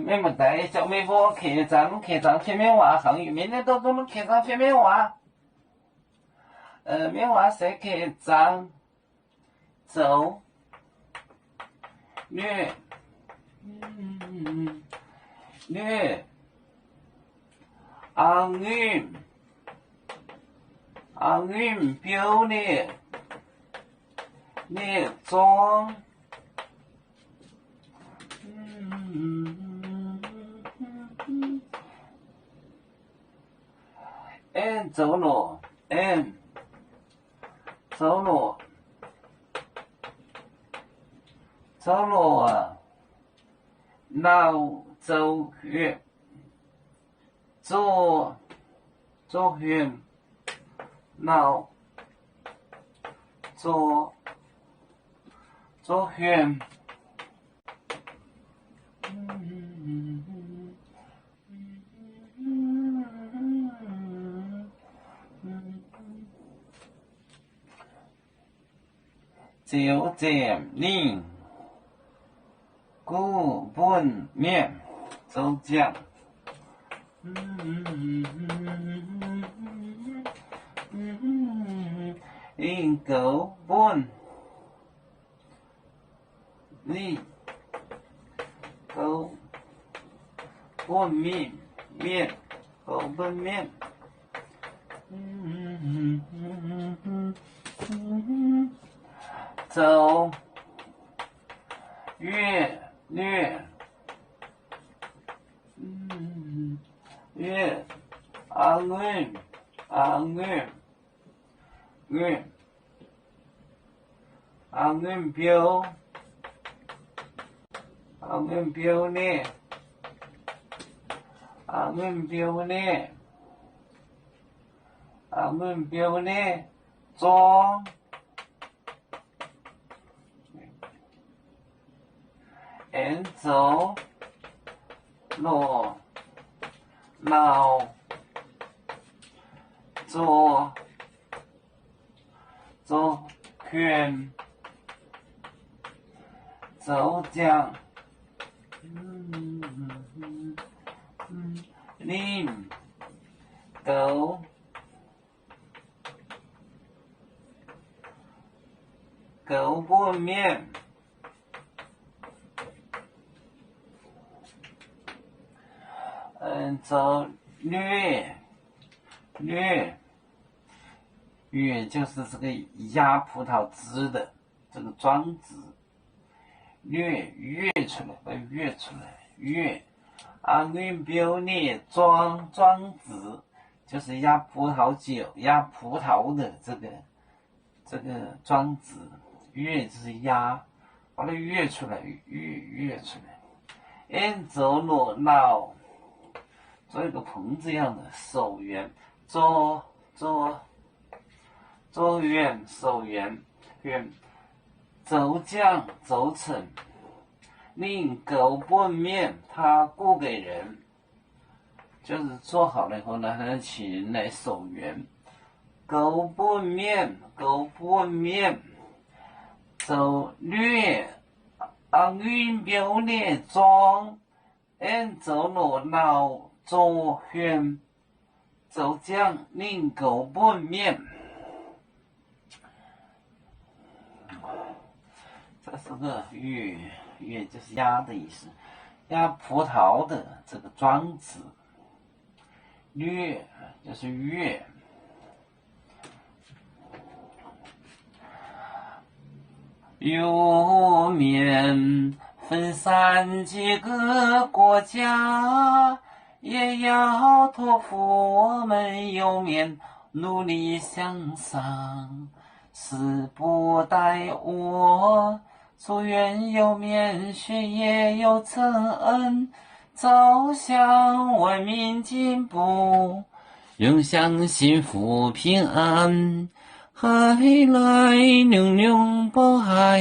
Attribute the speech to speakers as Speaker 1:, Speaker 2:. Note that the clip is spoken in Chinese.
Speaker 1: 没么带小微博客栈前面话行业明天都中的客栈前面话，面话是客栈走略略昂运表列列装走路脑走远左远脑左远就这令古本面周讲因狗本你狗本面狗本面走略昂运表列装走路脑左圈走将令狗本面走略就是这个压葡萄汁的这个庄子，略出来昂运表列庄子就是压葡萄酒压葡萄的这个庄子，就是压把它跃出来走路脑做一个棚子一样的手圆左圆手圆走将走成令狗本面他雇给人，就是做好了以后呢，他请人来守圆。狗本面走略昂运表列装走路脑左圆走将令狗本面，这是个月就是压的意思，压葡萄的这个庄子，略就是月。有面分散几个国家，也要托付我们有面努力向上，是不待我祝愿有面学业有成，走向文明进步，永享幸福平安，海来永永保海。